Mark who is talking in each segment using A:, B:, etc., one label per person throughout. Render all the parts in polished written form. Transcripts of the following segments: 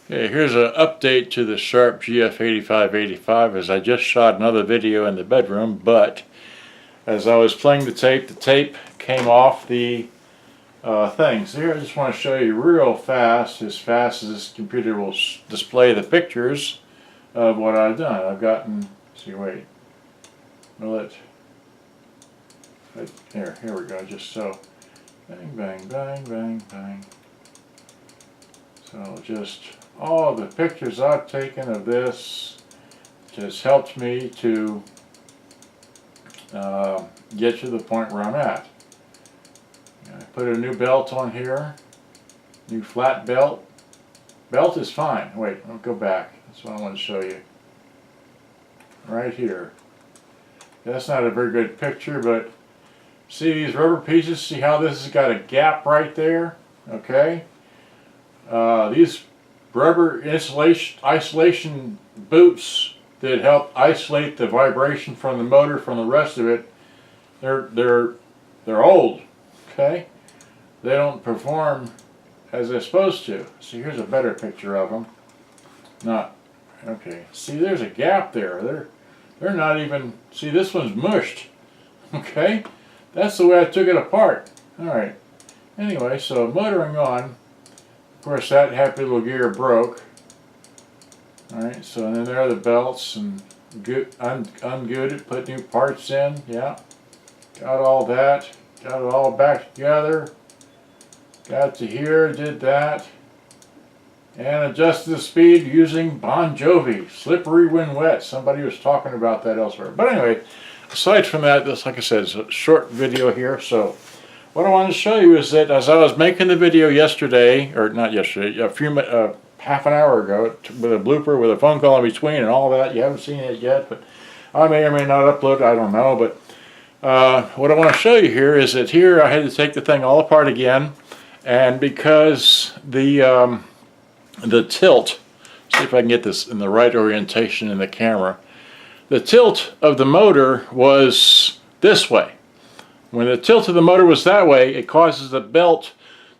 A: Okay, here's an update to the Sharp GF-8585 as I just shot another video in the bedroom, but as I was playing the tape came off the thing. So here I just want to show you real fast as this computer will display the pictures of what I've done. I've gotten, here we go, just so, bang, bang, bang, bang, bang. So just all the pictures I've taken of this just helped me to get to the point where I'm at. I put a new belt on here, new flat belt. Belt is fine. Wait, I'll go back. That's what I want to show you. Right here. That's not a very good picture, but see these rubber pieces? See how this has got a gap right there? Okay. These rubber isolation boots that help isolate the vibration from the motor from the rest of it, they're old. Okay, they don't perform as they're supposed to. See, here's a better picture of them. Not okay. See, there's a gap there. They're not even. See, this one's mushed. Okay, that's the way I took it apart. All right. Anyway, so motoring on. Of course, that happy little gear broke. Alright, so then there are the belts and unglued it, put new parts in, yeah. Got all that, got it all back together. Got to here, did that. And adjusted the speed using Bon Jovi, Slippery When Wet. Somebody was talking about that elsewhere. But anyway, aside from that, this, like I said, is a short video here, so what I wanted to show you is that as I was making the video yesterday, or not yesterday, half an hour ago, with a blooper, with a phone call in between and all that, you haven't seen it yet, but I may or may not upload it, I don't know, but what I want to show you here is that here I had to take the thing all apart again, and because the tilt, see if I can get this in the right orientation in the camera, the tilt of the motor was this way. When the tilt of the motor was that way, it causes the belt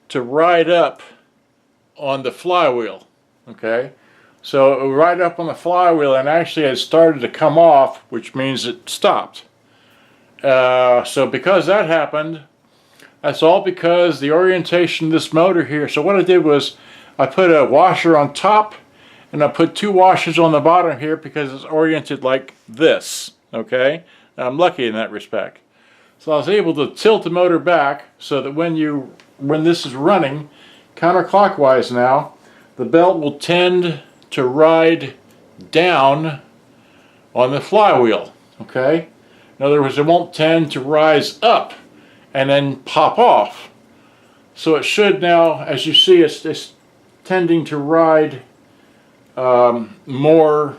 A: to ride up on the flywheel. Okay, so it would ride up on the flywheel, and actually it started to come off, which means it stopped. So because that happened, that's all because the orientation of this motor here. So what I did was I put a washer on top, and I put two washers on the bottom here because it's oriented like this. Okay, now, I'm lucky in that respect. So I was able to tilt the motor back so that when this is running counterclockwise now, the belt will tend to ride down on the flywheel. Okay? In other words, it won't tend to rise up and then pop off. So it should now, as you see, it's tending to ride more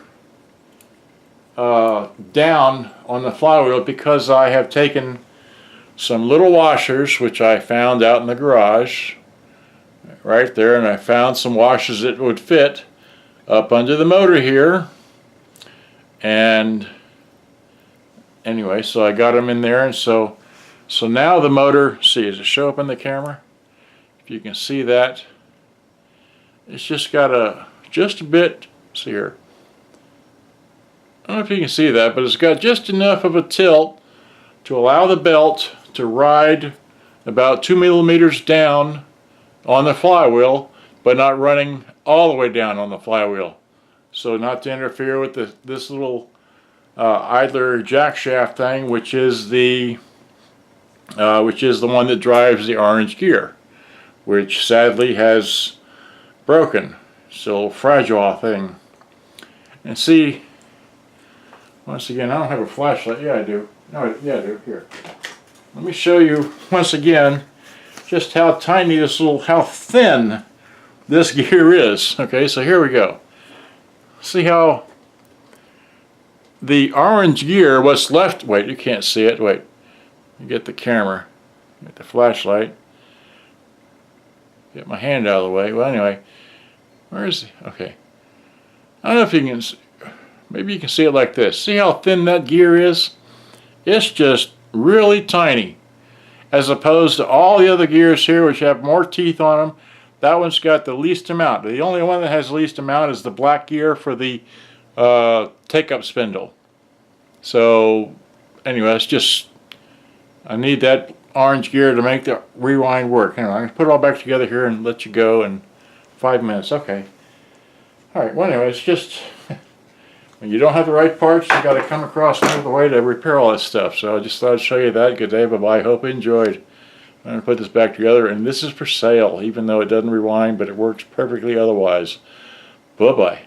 A: down on the flywheel because I have taken some little washers, which I found out in the garage, right there, and I found some washers that would fit up under the motor here. And anyway, so I got them in there, and so now the motor, see, does it show up in the camera? If you can see that, it's just got just a bit, see here, I don't know if you can see that, but it's got just enough of a tilt to allow the belt to ride about 2 millimeters down on the flywheel, but not running all the way down on the flywheel. So not to interfere with this little idler jack shaft thing, which is the one that drives the orange gear, which sadly has broken. So fragile thing. And see, once again, I don't have a flashlight. Yeah, I do. No, yeah, I do. Here. Let me show you once again just how tiny how thin this gear is. Okay, so here we go. See how the orange gear, what's left, wait, you can't see it, wait. You get the camera, get the flashlight. Get my hand out of the way. Well, anyway, where is it? Okay. I don't know if you can, maybe you can see it like this. See how thin that gear is? It's just really tiny, as opposed to all the other gears here which have more teeth on them. that one's got the least amount. The only one that has the least amount is the black gear for the take-up spindle. So anyway, it's just, I need that orange gear to make the rewind work. Anyway, I'm going to put it all back together here and let you go in 5 minutes. Okay. Alright, well anyway, it's just, when you don't have the right parts, you got to come across another way to repair all this stuff. So I just thought I'd show you that. Good day, bye-bye. Hope you enjoyed. I'm going to put this back together, and this is for sale, even though it doesn't rewind, but it works perfectly otherwise. Bye-bye.